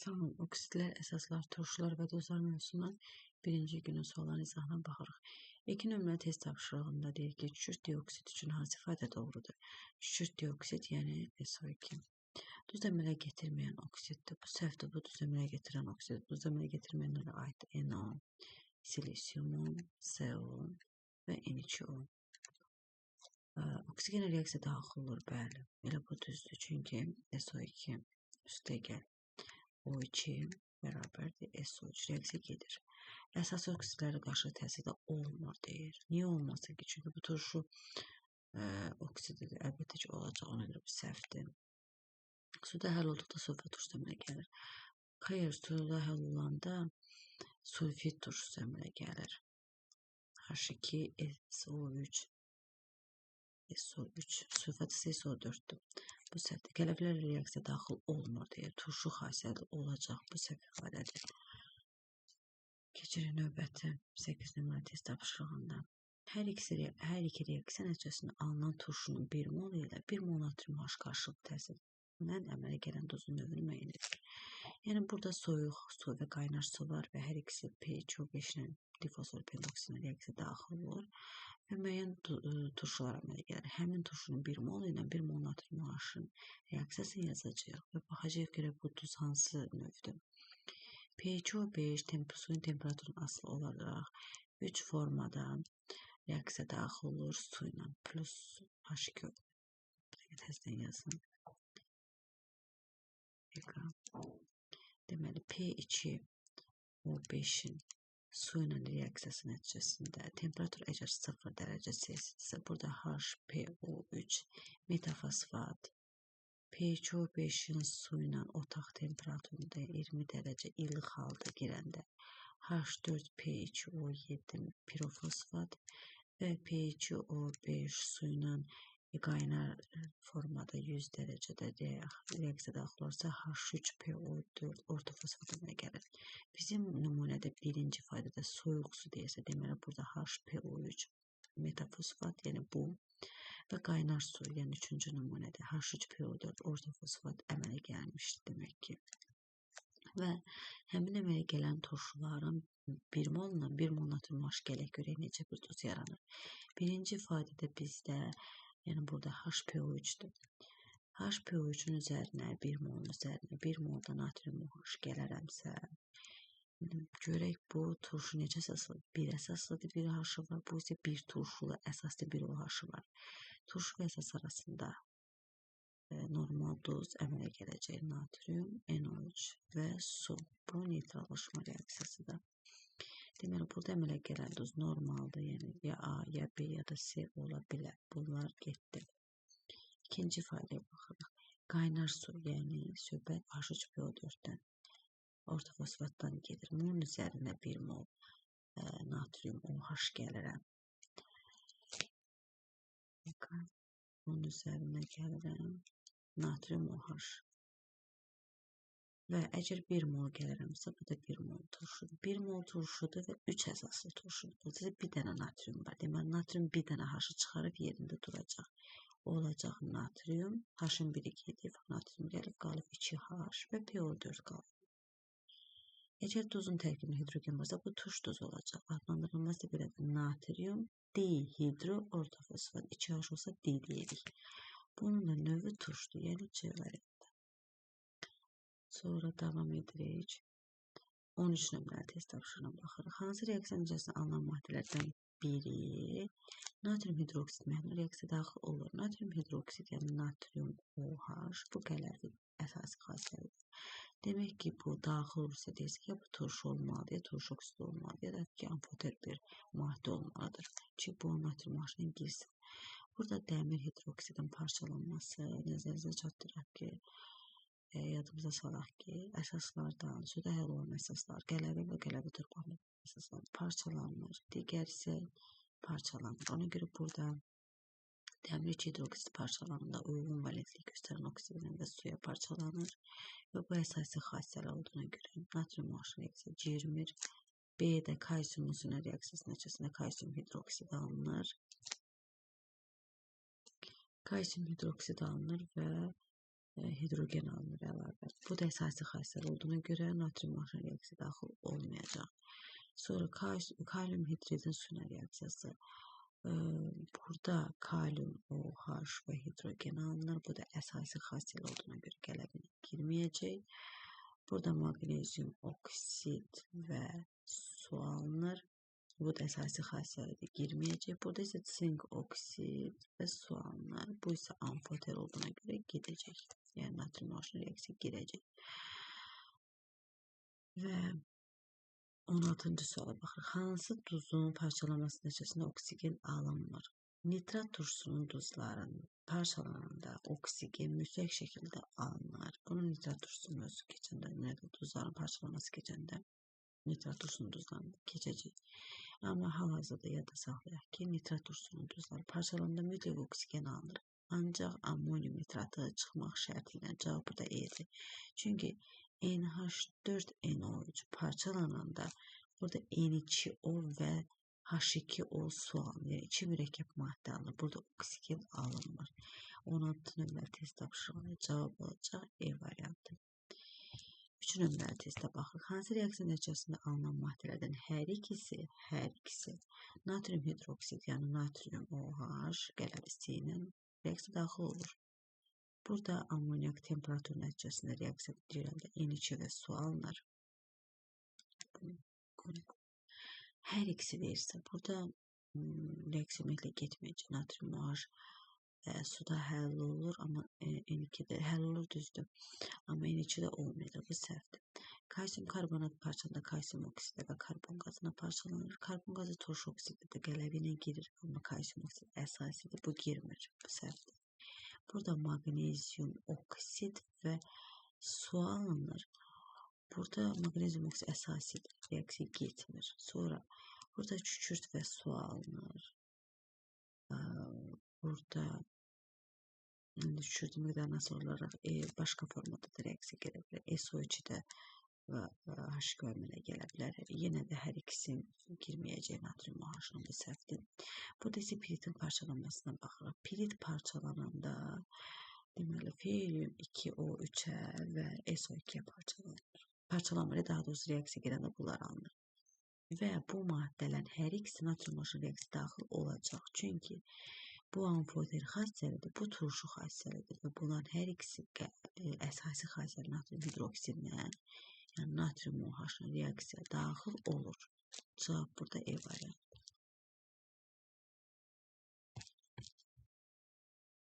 Tamam, oksidlər, əsaslar, turşular və dozlar mövzusundan birinci günün suallarına izahına baxırıq. 2 nömrəli test tapşırığında deyir ki, kükürt dioksid üçün hansı ifadə doğrudur? Kükürt dioksid, yəni SO2. Duz əmələ getirməyən oksiddir. Bu səhvdir, bu duz əmələ getirən oksiddir. Duz əmələ getirməyənlərə aid NO, silisium, CO və N2O. Oksigen reaksiya daxil olur, bəli. Elə bu düzdür, çünki SO2 üstəgəl O2 bərabərdir SO3 reaksiya gedir. Əsas oksidlərə qarşı təsirdə olmur deyir. Niyə olmasın ki? Çünki bu turşu oksididir. Əlbəttə ki, olacaq. Ona görə bu səhvdir. Suda həll olduqda sulfat turşusu əmələ gəlir. Xeyr, suda həll olanda sulfit turşusu əmələ gəlir. H2SO3 SO3 sulfat isə SO4'dür. Bu səhvdir. Qələvlər reaksiya daxil olmur deyir. Turşu xassəli olacaq. Bu səhv ifadədir. Keçirik növbəti 8 nömrəli test tapşırığında. Hər iki reaksiya nəticəsində alınan turşunun 1 mol ilə 1 mol natrium H qarşılıqlı təsirindən əmələ gələn dozun növünü müəyyən edir. Yəni burada soyuq su və qaynar su var və hər ikisi PCO5-lə difosfor pentoksinlə reaksiya daxil olur və müəyyən turşular əmələ gəlir. Həmin turşunun 1 mol ilə 1 mol natrium H-ın reaksiyasını yazacağıq və baxacağıq görək bu duz hansı növdür. PCO5 suyun temperaturunun asılı olaraq 3 formada reaksiya daxil olur su ilə plus H2O. Təzdən yazın. Deməli P2O5-in su ilə reaksiyası nəticəsində temperatur əgər 0 dərəcə Selsiusdirsə, burada HPO3 metafosfat PCO5-in su ilə otaq temperaturunda 20 dərəcə ilıq halda girəndə H4P2O7 pirofosfat və PCO5 su ilə qaynar formada 100 dərəcədə reaksiya daxil olursa H3PO4 ortofosfat əmələ gəlir. Bizim nümunədə birinci ifadədə soyuq su deyirsə, deməli burada HPO3 metafosfat, yəni bu və qaynar su, yəni üçüncü nümunədə H3PO4 ortofosfat əmələ gəlmişdir demək ki. Və həmin əmələ gələn turşuların 1 mol ilə 1 mol natrium H gələk görək necə bir duz yaranır. Birinci ifadədə bizdə yəni burada HPO3'dür. HPO3'ün üzərinə 1 molun üzərinə 1 molda natrium H gələrəmsə, görək bu turşu necə əsaslıdır? Bir əsaslıdır, bir H var. Bu isə bir turşulu əsaslı bir OH var. Turşu və əsas arasında normal duz əmələ gələcək natrium, NO3 və su. Bu neytrallaşma reaksiyasıdır. Deməli, burada əmələ gələn duz normaldır, yəni ya A, ya B, ya da C ola bilər. Bunlar getdi. İkinci ifadəyə baxırıq. Qaynar su, yəni söhbət H3PO4-dən, ortofosfatdan gedir. Bunun üzərinə 1 mol natrium OH gəlirəm. Bunun üzərinə gəlirəm natrium OH. Və əgər 1 mol gəlirəmsə, bu da 1 mol turşudur. 1 mol turşudur və 3 əsaslı turşudur. Burada bir dənə natrium var. Deməli, natrium bir dənə H-ı çıxarıb yerində duracaq. Olacaq natrium, H-ın biri gedib, natrium gəlib, qalıb 2H və PO4 qalıb. Əgər duzun tərkibində hidrogen varsa, bu turş duzu olacaq. Adlandırılması belədir. Natrium dihidroortofosfat 2H olsa D deyirik. Bunun da növü turşdur, yəni C variantı. Sonra davam edirik. 13 nömrəli test tapşırığına baxırıq. Hansı reaksiya nəticəsində alınan maddələrdən biri natrium hidroksid məhdud reaksiya daxil olur. Natrium hidroksid, yəni natrium OH bu qələvin əsası xassəlidir. Demək ki, bu daxil olursa deyirsə ya bu turşu olmalıdır, ya turşu oksidi olmalıdır, ya da ki, amfoter bir maddə olmalıdır ki, bu natrium OH-ın girsin. Burada dəmir hidroksidin parçalanması nəzərinizə çatdıraq ki, yadımıza salaq ki, əsaslardan, suda həll olan əsaslar, qələvə və qələvə torpaqlı əsaslar parçalanır, digər isə parçalanır. Ona görə burada dəmir hidroksid parçalanında uyğun valentlik göstərən oksigen və suya parçalanır və bu əsası xassəli olduğuna görə natrium OH reaksiya girmir. B-də kalsium su reaksiyası nəticəsində kalsium hidroksid alınır. Kalsium hidroksid alınır və hidrogen alınır əlavə. Bu da əsasi xassələr olduğuna görə natrium OH reaksiyası daxil olmayacaq. Sonra kalium hidridin suyuna reaksiyası. Burada kalium OH və hidrogen alınır. Bu da əsasi xassələr olduğuna görə qələbinə girməyəcək. Burada maqnezium oksid və su alınır. Bu da əsasi xassələrdə girməyəcək. Burada isə sink oksid və su alınır. Bu isə amfoter olduğuna görə gedəcək. Yəni natrium OH reaksiyası girəcək. Və 16-cı suala baxırıq. Hansı duzun parçalanması nəticəsində oksigen alınmır? Nitrat turşusunun duzlarının parçalananda oksigen mütləq şəkildə alınır. Bunun nitrat turşusunun özü keçəndə, duzların parçalanması keçəndə nitrat turşusunun duzlarında keçəcək. Amma hal-hazırda yadda saxlayaq ki, nitrat turşusunun duzları parçalananda mütləq oksigen alınır. Ancaq ammonium nitratı çıxmaq şərti ilə cavab burada E-dir. Çünki NH4NO3 parçalananda burada N2O və H2O su alınır. Yəni 2 mürəkkəb maddə alınır. Burada oksigen alınmır. 16 nömrəli test tapşırığında cavab olacaq E variantı. 3 nömrəli testə baxırıq. Hansı reaksiya nəticəsində alınan maddələrdən hər ikisi natrium hidroksid, yəni natrium OH qələbisi ilə reaksiya daxil olur. Burada ammoniak temperatur nəticəsində reaksiya irəlidə N2 və su alınır. Hər ikisi deyirsə, burada reaksiya ümumiyyətlə getməyəcək. Natrium OH suda həll olur, amma N2-də həll olur, düzdür. Amma N2-də olmayacaq, bu səhvdir. Kalsium karbonat parçalanda kalsium oksidi və karbon qazına parçalanır. Karbon qazı turşu oksidi də qələbi ilə girir, amma kalsium oksidi əsasidir, bu girmir, bu səhvdir. Burada maqnezium oksid və su alınır. Burada maqnezium oksid əsasidir, reaksiya getmir. Sonra burada kükürt və su alınır. Burada kükürt miqdarına asılı olaraq başqa formada da reaksiya gələ bilər. SO2-də və H2O əmələ gələ bilər. Yenə də hər ikisi girməyəcək natrium OH-ın, bu səhvdir. Burada isə piritin parçalanmasına baxırıq. Pirit parçalananda deməli feryum 2O3-ə və SO2-yə parçalanır. Parçalanmır, daha doğrusu reaksiya gedəndə bunlar alınır. Və bu maddələrin hər ikisi natrium OH reaksiyası daxil olacaq. Çünki bu amfoter xassəlidir, bu turşu xassəlidir və bunların hər ikisi əsasi xassəli natrium hidroksidlə, yəni natrium OH reaksiya daxil olur. Cavab burada E variantı.